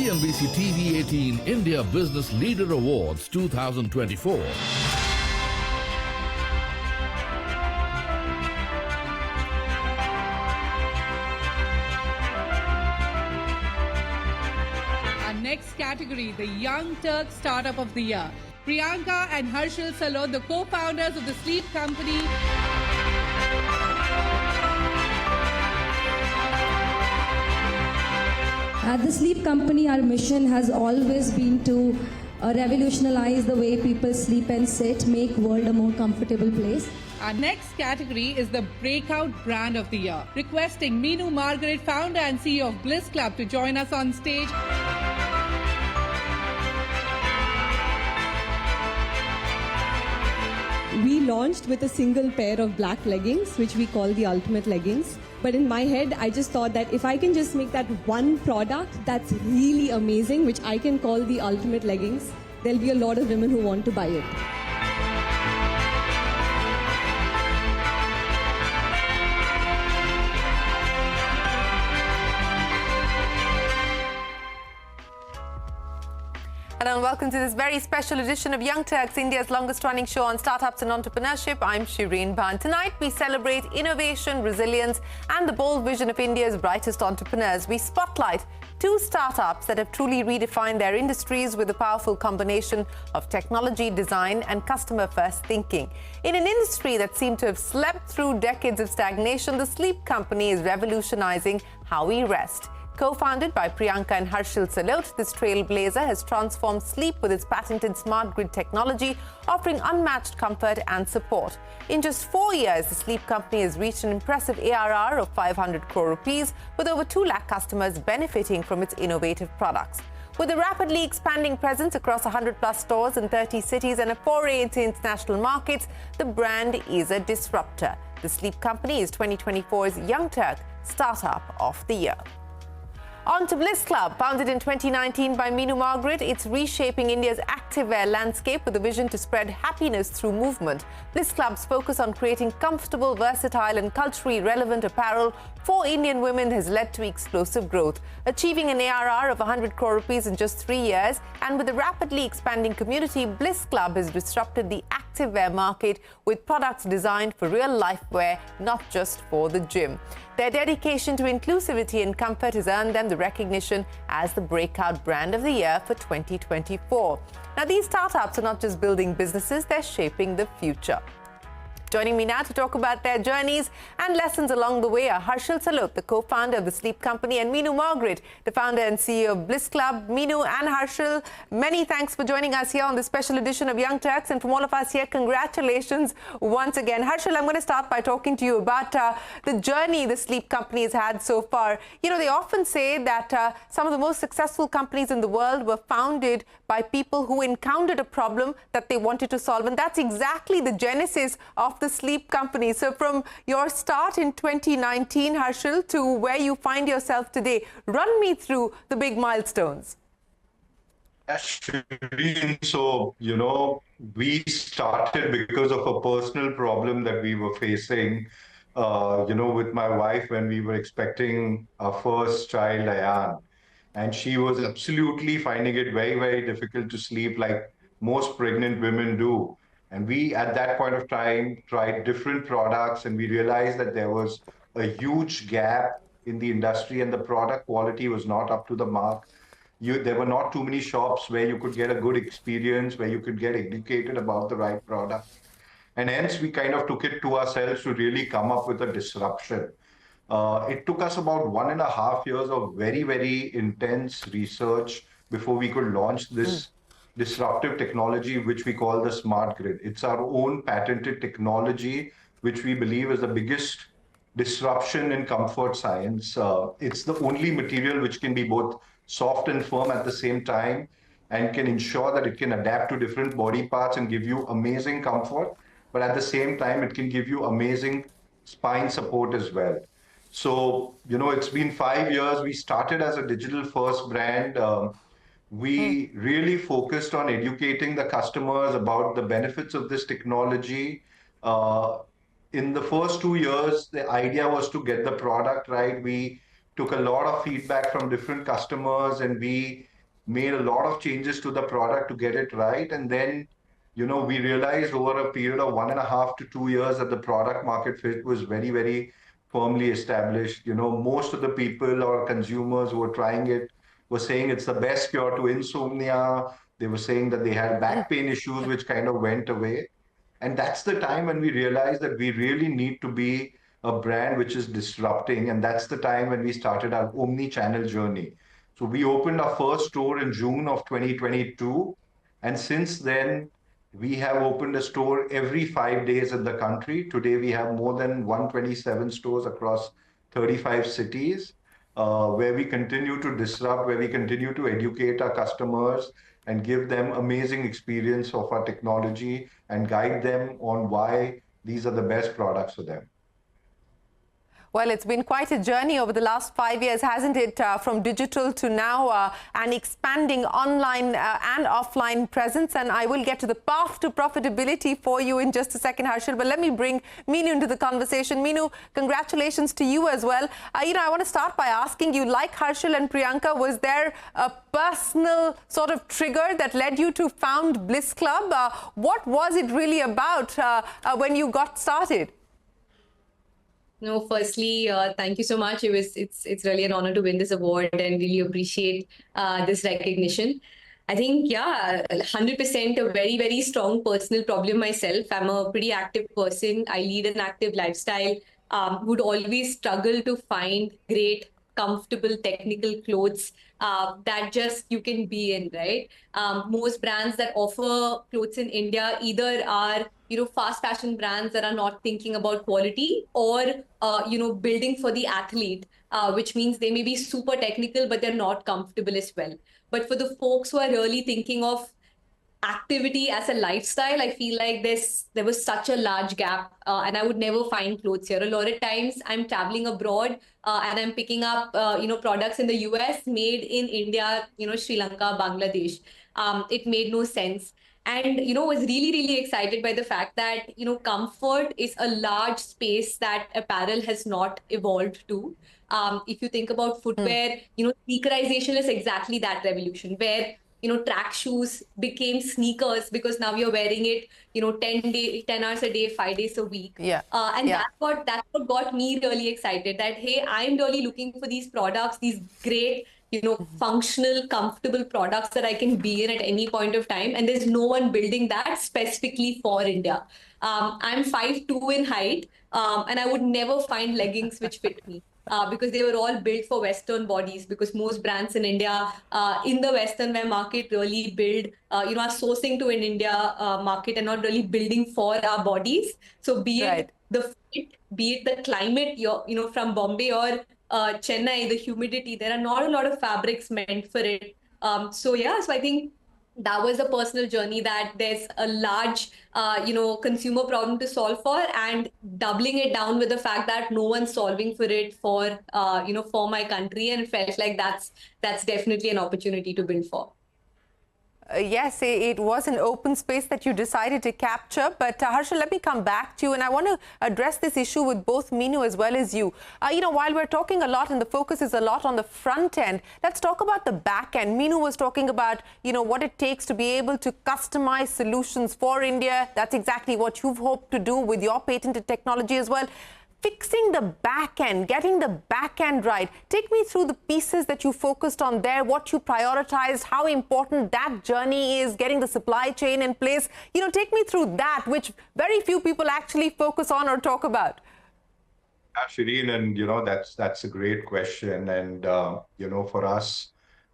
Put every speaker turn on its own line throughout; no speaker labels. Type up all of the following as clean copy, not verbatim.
CNBC-TV18 India Business Leader Awards 2024.
Our next category, the Young Turks Startup of the Year. Priyanka and Harshil Salot, the co-founders of the Sleep Company.
At the Sleep Company, our mission has always been to revolutionize the way people sleep and sit, make world a more comfortable place.
Our next category is the Breakout Brand of the Year. Requesting Minu Margeret, founder and CEO of BlissClub, to join us on stage.
We launched with a single pair of black leggings, which we call the ultimate leggings. But in my head, I just thought that if I can just make that one product that's really amazing, which I can call the ultimate leggings, there'll be a lot of women who want to buy it.
Hello and welcome to this very special edition of Young Turks, India's longest-running show on startups and entrepreneurship. I'm Shereen Bhan. Tonight, we celebrate innovation, resilience, and the bold vision of India's brightest entrepreneurs. We spotlight two startups that have truly redefined their industries with a powerful combination of technology, design, and customer-first thinking. In an industry that seemed to have slept through decades of stagnation, the Sleep Company is revolutionizing how we rest. Co-founded by Priyanka and Harshil Salot, this trailblazer has transformed sleep with its patented smart grid technology, offering unmatched comfort and support. In just 4 years, the Sleep Company has reached an impressive ARR of 500 crore rupees, with over 2 lakh customers benefiting from its innovative products. With a rapidly expanding presence across 100-plus stores in 30 cities and a foray into international markets, the brand is a disruptor. The Sleep Company is 2024's Young Turk Startup of the Year. On to BlissClub. Founded in 2019 by Minu Margeret, it's reshaping India's activewear landscape with a vision to spread happiness through movement. BlissClub's focus on creating comfortable, versatile and culturally relevant apparel for Indian women has led to explosive growth, achieving an ARR of 100 crore rupees in just 3 years. And with a rapidly expanding community, BlissClub has disrupted the activewear market with products designed for real-life wear, not just for the gym. Their dedication to inclusivity and comfort has earned them the recognition as the Breakout Brand of the Year for 2024. Now, these startups are not just building businesses, they're shaping the future. Joining me now to talk about their journeys and lessons along the way are Harshil Salot, the co-founder of the Sleep Company, and Minu Margeret, the founder and CEO of BlissClub. Minu and Harshil, many thanks for joining us here on this special edition of Young Turks. And from all of us here, congratulations once again. Harshil, I'm going to start by talking to you about the journey the Sleep Company has had so far. You know, they often say that some of the most successful companies in the world were founded by people who encountered a problem that they wanted to solve. And that's exactly the genesis of the Sleep Company. So from your start in 2019, Harshil, to where you find yourself today, run me through the big milestones.
Shireen, so, we started because of a personal problem that we were facing, with my wife when we were expecting our first child, Ayan. And she was absolutely finding it very, very difficult to sleep like most pregnant women do. And we, at that point of time, tried different products, and we realized that there was a huge gap in the industry and the product quality was not up to the mark. There were not too many shops where you could get a good experience, where you could get educated about the right product. And hence, we kind of took it to ourselves to really come up with a disruption. It took us about 1.5 years of very, very intense research before we could launch this disruptive technology, which we call the smart grid. It's our own patented technology, which we believe is the biggest disruption in comfort science. It's the only material which can be both soft and firm at the same time and can ensure that it can adapt to different body parts and give you amazing comfort, but at the same time, it can give you amazing spine support as well. So, it's been 5 years. We started as a digital-first brand. We really focused on educating the customers about the benefits of this technology. In the first 2 years, the idea was to get the product right. We took a lot of feedback from different customers, and we made a lot of changes to the product to get it right. And then, we realized over a period of 1.5 to 2 years that the product market fit was very, very firmly established. Most of the people or consumers who were trying it were saying it's the best cure to insomnia. They were saying that they had back pain issues, which kind of went away. And that's the time when we realized that we really need to be a brand which is disrupting. And that's the time when we started our omni-channel journey. So we opened our first store in June of 2022. And since then, we have opened a store every 5 days in the country. Today, we have more than 127 stores across 35 cities, where we continue to disrupt, where we continue to educate our customers and give them amazing experience of our technology and guide them on why these are the best products for them.
Well, it's been quite a journey over the last 5 years, hasn't it? From digital to now an expanding online and offline presence. And I will get to the path to profitability for you in just a second, Harshil. But let me bring Minu into the conversation. Minu, congratulations to you as well. I want to start by asking you, like Harshil and Priyanka, was there a personal sort of trigger that led you to found BlissClub? What was it really about when you got started?
No, firstly, thank you so much. It's really an honor to win this award and really appreciate this recognition. I think, 100% a very, very strong personal problem myself. I'm a pretty active person. I lead an active lifestyle. Would always struggle to find great, comfortable, technical clothes that just you can be in, right? Most brands that offer clothes in India either are fast fashion brands that are not thinking about quality or, building for the athlete, which means they may be super technical, but they're not comfortable as well. But for the folks who are really thinking of activity as a lifestyle, I feel like there was such a large gap and I would never find clothes here. A lot of times I'm traveling abroad and I'm picking up, products in the US made in India, Sri Lanka, Bangladesh. It made no sense. And, was really, really excited by the fact that, comfort is a large space that apparel has not evolved to. If you think about footwear, sneakerization is exactly that revolution where, track shoes became sneakers because now you're wearing it, 10 hours a day, 5 days a week. That's what got me really excited that, hey, I'm really looking for these products, these great, functional, comfortable products that I can be in at any point of time. And there's no one building that specifically for India. I'm 5'2" in height, and I would never find leggings which fit me. Because they were all built for Western bodies, because most brands in India, in the Western wear market, really build, are sourcing to an India market and not really building for our bodies. So be it the fit, be it the climate, from Bombay or Chennai, the humidity, there are not a lot of fabrics meant for it. So I think that was a personal journey that there's a large, consumer problem to solve for, and doubling it down with the fact that no one's solving for it for, for my country. And it felt like that's definitely an opportunity to build for.
Yes, it was an open space that you decided to capture. But Harshil, let me come back to you. And I want to address this issue with both Minu as well as you. While we're talking a lot and the focus is a lot on the front end, let's talk about the back end. Minu was talking about, what it takes to be able to customize solutions for India. That's exactly what you've hoped to do with your patented technology as well. Fixing the back end, getting the back end right. Take me through the pieces that you focused on there, what you prioritized, how important that journey is, getting the supply chain in place. Take me through that, which very few people actually focus on or talk about.
Shereen, and that's a great question. And for us,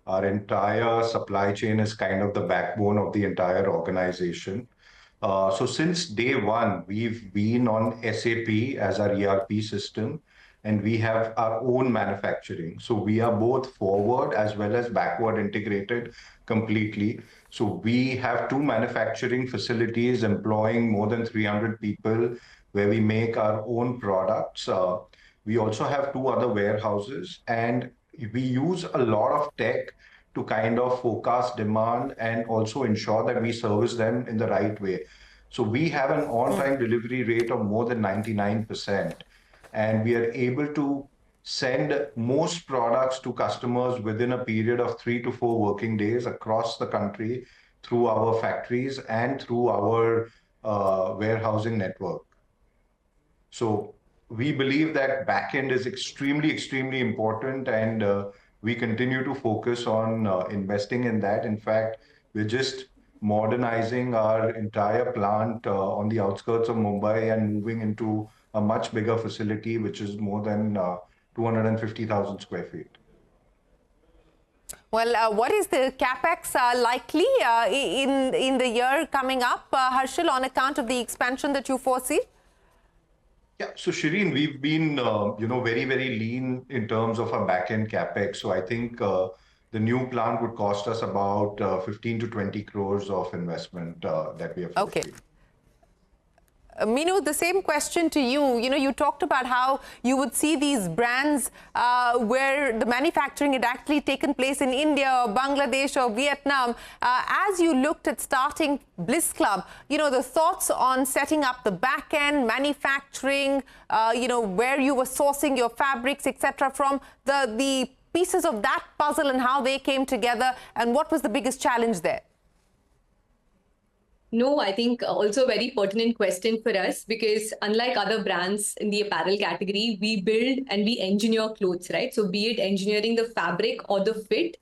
our entire supply chain is kind of the backbone of the entire organization. So since day one, we've been on SAP as our ERP system, and we have our own manufacturing. So we are both forward as well as backward integrated completely. So we have 2 manufacturing facilities employing more than 300 people where we make our own products. We also have 2 other warehouses, and we use a lot of tech to kind of forecast demand and also ensure that we service them in the right way. So we have an on-time delivery rate of more than 99%. And we are able to send most products to customers within a period of 3 to 4 working days across the country through our factories and through our warehousing network. So we believe that backend is extremely important, and we continue to focus on investing in that. In fact, we're just modernizing our entire plant on the outskirts of Mumbai and moving into a much bigger facility, which is more than 250,000 square feet.
Well, what is the capex likely in the year coming up, Harshil, on account of the expansion that you foresee?
Yeah, so Shireen, we've been, very lean in terms of our back-end capex. So I think the new plant would cost us about 15 to 20 crores of investment that we have to
Okay. Minu, the same question to you. You talked about how you would see these brands where the manufacturing had actually taken place in India or Bangladesh or Vietnam. As you looked at starting BlissClub, the thoughts on setting up the back end, manufacturing, where you were sourcing your fabrics, etc., from the pieces of that puzzle and how they came together, and what was the biggest challenge there?
No, I think also a very pertinent question for us, because unlike other brands in the apparel category, we build and we engineer clothes, right? So be it engineering the fabric or the fit,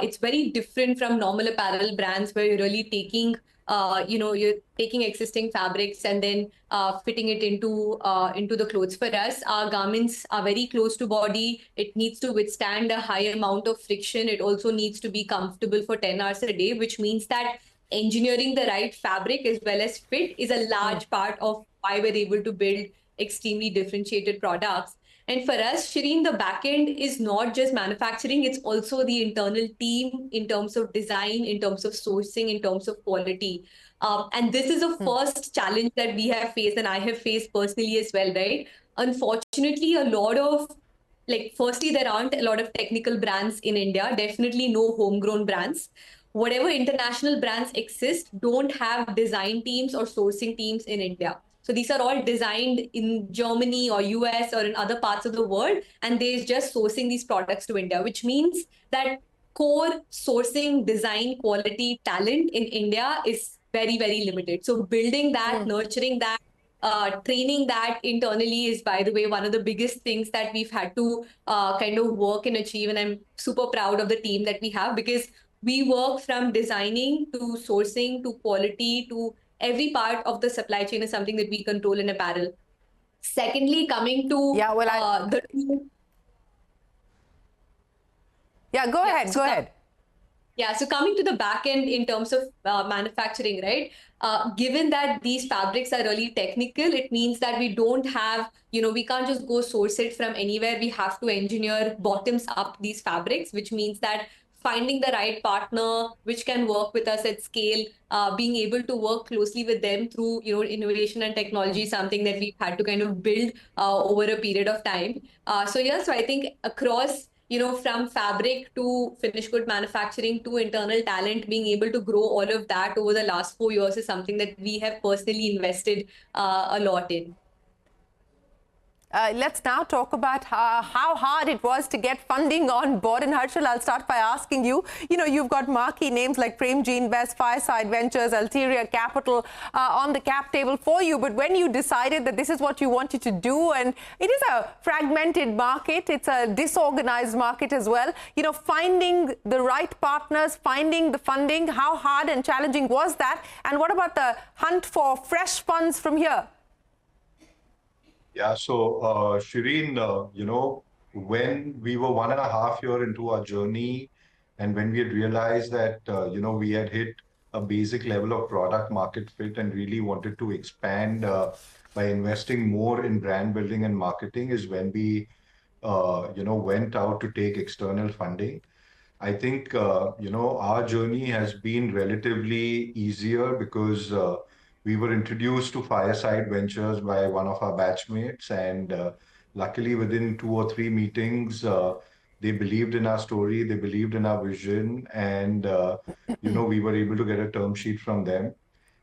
it's very different from normal apparel brands where you're really taking, you're taking existing fabrics and then fitting it into the clothes. For us, our garments are very close to body. It needs to withstand a high amount of friction. It also needs to be comfortable for 10 hours a day, which means that engineering the right fabric as well as fit is a large part of why we're able to build extremely differentiated products. And for us, Shireen, the backend is not just manufacturing, it's also the internal team in terms of design, in terms of sourcing, in terms of quality. And this is a first challenge that we have faced, and I have faced personally as well, right? Unfortunately, firstly, there aren't a lot of technical brands in India, definitely no homegrown brands. Whatever international brands exist don't have design teams or sourcing teams in India. So these are all designed in Germany or US or in other parts of the world, and they're just sourcing these products to India, which means that core sourcing, design, quality, talent in India is very, very limited. So building that, nurturing that, training that internally is, by the way, one of the biggest things that we've had to kind of work and achieve. And I'm super proud of the team that we have, because we work from designing to sourcing to quality to every part of the supply chain is something that we control in apparel. Secondly, coming to
go ahead.
Yeah, so coming to the back end in terms of manufacturing, right? Given that these fabrics are really technical, it means that we don't have, we can't just go source it from anywhere. We have to engineer bottoms up these fabrics, which means that finding the right partner which can work with us at scale, being able to work closely with them through innovation and technology, something that we've had to kind of build over a period of time. So I think across from fabric to finished good manufacturing to internal talent, being able to grow all of that over the last 4 years is something that we have personally invested a lot in.
Let's now talk about how hard it was to get funding on board. And Harshil, I'll start by asking you, you've got marquee names like Premji Invest, Fireside Ventures, Ulterior Capital on the cap table for you. But when you decided that this is what you wanted to do, and it is a fragmented market, it's a disorganized market as well, finding the right partners, finding the funding, how hard and challenging was that? And what about the hunt for fresh funds from here?
Yeah, so Shireen, when we were 1.5 years into our journey, and when we had realized that, we had hit a basic level of product market fit and really wanted to expand by investing more in brand building and marketing, is when we, went out to take external funding. I think, our journey has been relatively easier because we were introduced to Fireside Ventures by one of our batchmates, and luckily within 2 or 3 meetings, they believed in our story, they believed in our vision, and we were able to get a term sheet from them.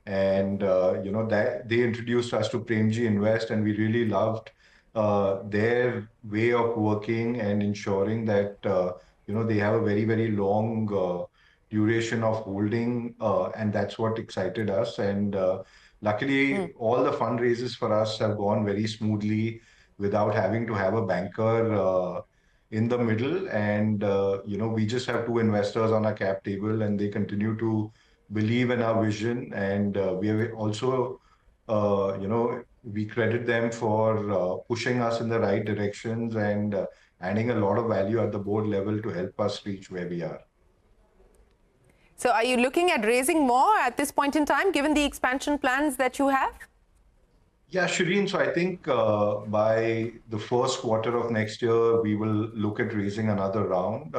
And that they introduced us to Premji Invest, and we really loved their way of working and ensuring that they have a very, very long duration of holding, and that's what excited us. And luckily, all the fundraisers for us have gone very smoothly without having to have a banker in the middle. And we just have two investors on our cap table, and they continue to believe in our vision. And we have also we credit them for pushing us in the right directions and adding a lot of value at the board level to help us reach where we are.
So are you looking at raising more at this point in time, given the expansion plans that you have?
Yeah, Shereen, so I think by the first quarter of next year, we will look at raising another round.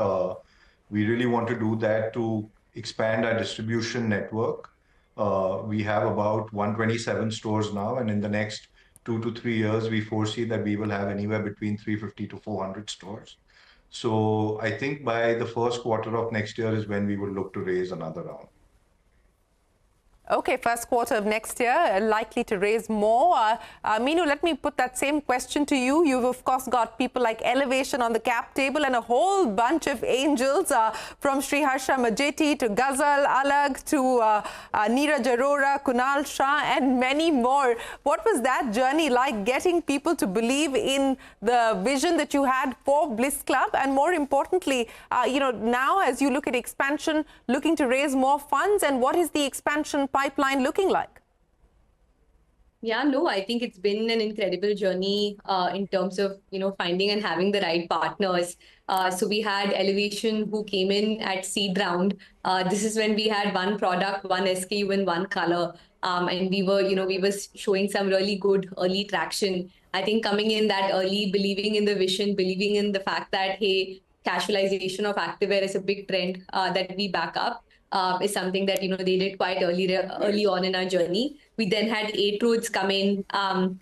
We really want to do that to expand our distribution network. We have about 127 stores now, and in the next 2 to 3 years, we foresee that we will have anywhere between 350 to 400 stores. So I think by the first quarter of next year is when we will look to raise another round.
Okay, first quarter of next year, likely to raise more. Minu, let me put that same question to you. You've, of course, got people like Elevation on the cap table and a whole bunch of angels from Sri Harsha Majeti to Ghazal Alag to Neeraj Arora, Kunal Shah, and many more. What was that journey like, getting people to believe in the vision that you had for BlissClub? And more importantly, now as you look at expansion, looking to raise more funds, and what is the expansion pipeline looking like?
Yeah, no, I think it's been an incredible journey in terms of, finding and having the right partners. So we had Elevation who came in at seed round. This is when we had one product, one SKU in one color. And we were showing some really good early traction. I think coming in that early, believing in the vision, believing in the fact that, hey, casualization of activewear is a big trend that we back up. Is something that they did quite early on in our journey. We then had 8 Roads come in, and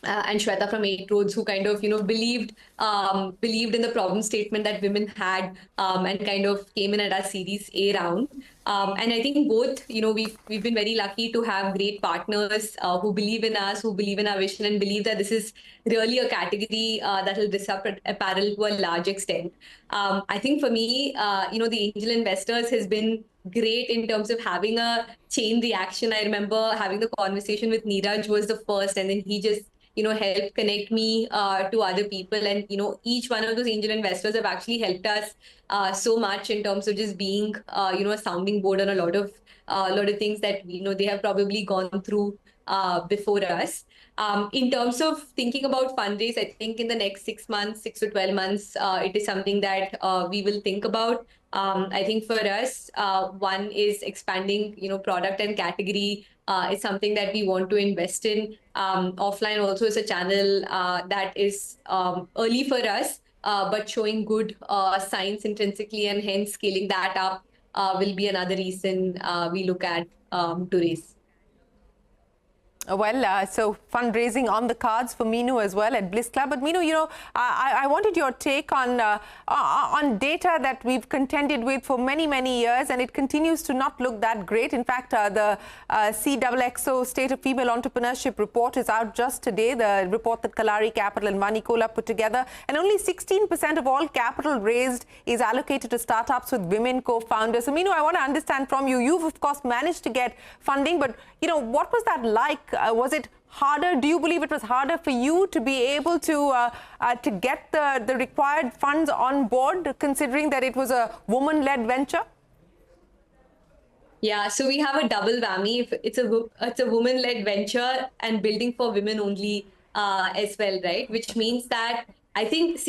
Shweta from 8 Roads, who kind of believed in the problem statement that women had, and kind of came in at our Series A round. And I think both we've been very lucky to have great partners who believe in us, who believe in our vision, and believe that this is really a category that will disrupt apparel to a large extent. I think for me, the angel investors has been great in terms of having a chain reaction. I remember having the conversation with Neeraj was the first, and then he just helped connect me to other people. And each one of those angel investors have actually helped us so much in terms of just being a sounding board on a lot of things that they have probably gone through before us. In terms of thinking about fundraise, I think in the next 6 months, 6 to 12 months, it is something that we will think about. I think for us, one is expanding, product and category. It's something that we want to invest in. Offline also is a channel that is early for us, but showing good signs intrinsically, and hence scaling that up will be another reason we look at to raise.
Well, so fundraising on the cards for Minu as well at BlissClub. But Minu, I wanted your take on data that we've contended with for many, many years, and it continues to not look that great. In fact, the CXXO State of Female Entrepreneurship report is out just today, the report that Kalari Capital and Manikola put together. And only 16% of all capital raised is allocated to startups with women co-founders. So, Minu, I want to understand from you. You've, of course, managed to get funding, but, what was that like? Was it harder? Do you believe it was harder for you to be able to get the required funds on board, considering that it was a woman-led venture?
Yeah, so we have a double whammy. It's a woman-led venture and building for women only as well, right? Which means that I think,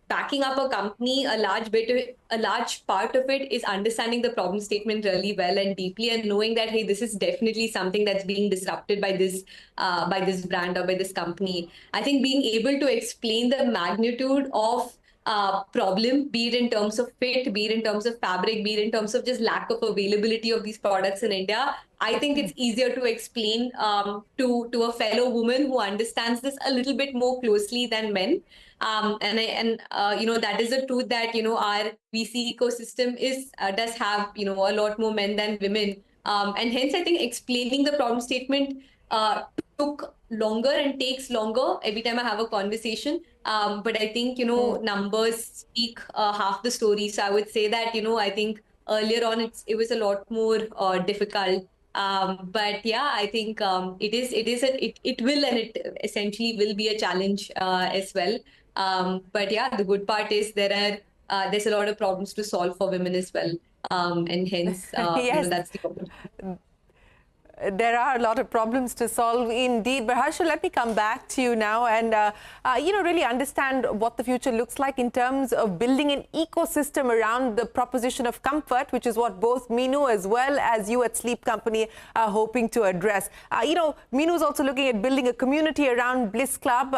backing up a company, a large part of it is understanding the problem statement really well and deeply, and knowing that, hey, this is definitely something that's being disrupted by this brand or by this company. I think being able to explain the magnitude of problem, be it in terms of fit, be it in terms of fabric, be it in terms of just lack of availability of these products in India, I think it's easier to explain to a fellow woman who understands this a little bit more closely than men. That is the truth that, our VC ecosystem does have, a lot more men than women. And hence, I think explaining the problem statement took longer and takes longer every time I have a conversation. But I think, numbers speak half the story. So I would say that, I think earlier on it was a lot more difficult. But yeah, I think it will, and it essentially will be a challenge as well. But yeah, the good part is there's a lot of problems to solve for women as well. And hence,
Yes.
that's the opportunity.
There are a lot of problems to solve indeed. But Harshil, let me come back to you now and, really understand what the future looks like in terms of building an ecosystem around the proposition of comfort, which is what both Minu as well as you at Sleep Company are hoping to address. Minu is also looking at building a community around BlissClub.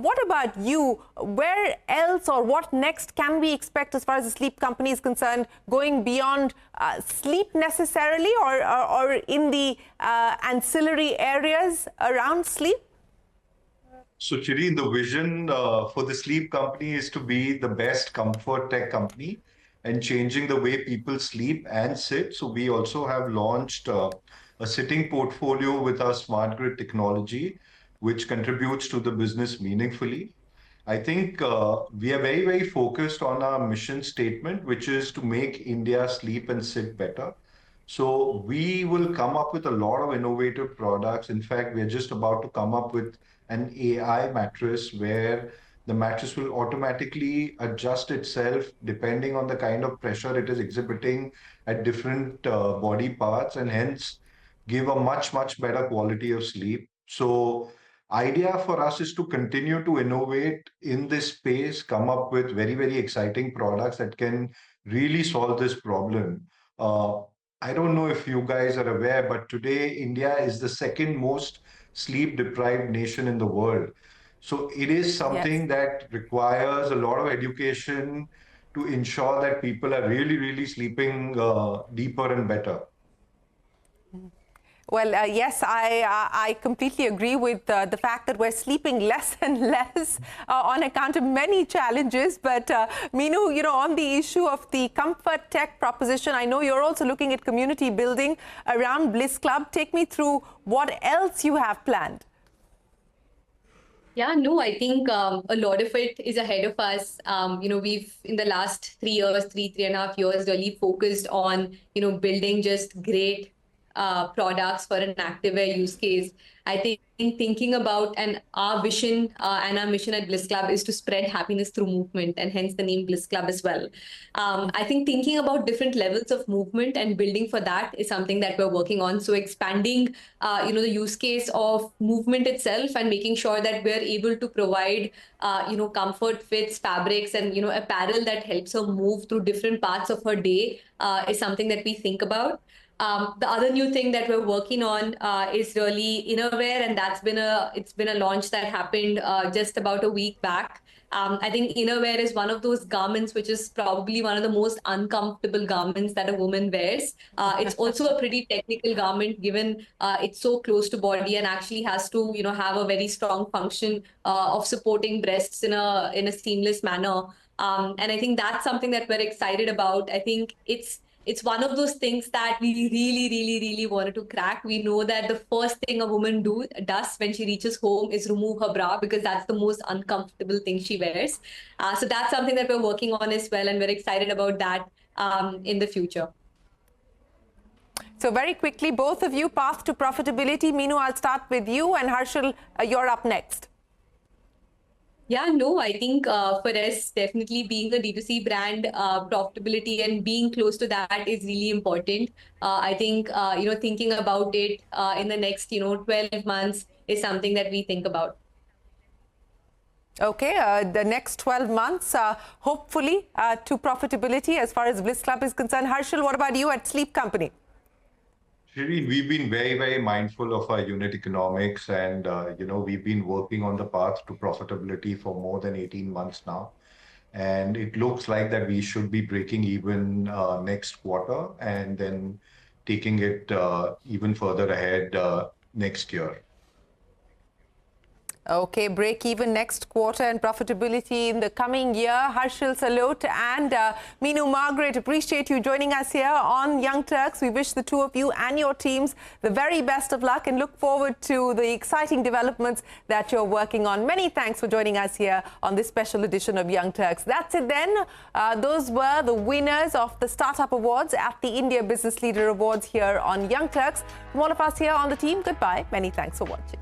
What about you? Where else or what next can we expect as far as the Sleep Company is concerned, going beyond sleep necessarily or in the ancillary areas around sleep?
So, Chiri, the vision for the Sleep Company is to be the best comfort tech company and changing the way people sleep and sit. So, we also have launched a sitting portfolio with our smart grid technology, which contributes to the business meaningfully. I think we are very, very focused on our mission statement, which is to make India sleep and sit better. So we will come up with a lot of innovative products. In fact, we're just about to come up with an AI mattress where the mattress will automatically adjust itself depending on the kind of pressure it is exhibiting at different body parts, and hence give a much, much better quality of sleep. So idea for us is to continue to innovate in this space, come up with very, very exciting products that can really solve this problem. Uh, I don't know if you guys are aware, but today India is the second most sleep deprived nation in the world. So it is
Yes.
something that requires a lot of education to ensure that people are really, really sleeping deeper and better.
Well, yes, I completely agree with the fact that we're sleeping less and less on account of many challenges. But Minu, on the issue of the comfort tech proposition, I know you're also looking at community building around BlissClub. Take me through what else you have planned.
Yeah, no, I think a lot of it is ahead of us. We've in the last 3 years, 3.5 years, really focused on, building just great products for an activewear use case. I think thinking about and our vision and our mission at Bliss Club is to spread happiness through movement, and hence the name Bliss Club as well. I think thinking about different levels of movement and building for that is something that we're working on. So expanding, the use case of movement itself and making sure that we're able to provide, comfort fits, fabrics, and apparel that helps her move through different parts of her day is something that we think about. The other new thing that we're working on is really innerwear, and it's been a launch that happened just about a week back. I think innerwear is one of those garments which is probably one of the most uncomfortable garments that a woman wears. It's also a pretty technical garment, given it's so close to body and actually has to have a very strong function of supporting breasts in a seamless manner. And I think that's something that we're excited about. I think it's one of those things that we really, really, really wanted to crack. We know that the first thing a woman does when she reaches home is remove her bra, because that's the most uncomfortable thing she wears. So that's something that we're working on as well, and we're excited about that in the future.
So very quickly, both of you, path to profitability. Minu, I'll start with you, and Harshil, you're up next.
Yeah, no, I think for us, definitely being a D2C brand, profitability and being close to that is really important. I think, thinking about it in the next, 12 months is something that we think about.
Okay, the next 12 months, hopefully to profitability as far as Bliss Club is concerned. Harshil, what about you at Sleep Company?
Shireen, we've been very, very mindful of our unit economics, and we've been working on the path to profitability for more than 18 months now. And it looks like that we should be breaking even next quarter, and then taking it even further ahead next year.
Okay, break even next quarter and profitability in the coming year. Harshil Salot and Minu Margeret, appreciate you joining us here on Young Turks. We wish the two of you and your teams the very best of luck and look forward to the exciting developments that you're working on. Many thanks for joining us here on this special edition of Young Turks. That's it then. Those were the winners of the Startup Awards at the India Business Leader Awards here on Young Turks. From all of us here on the team, goodbye. Many thanks for watching.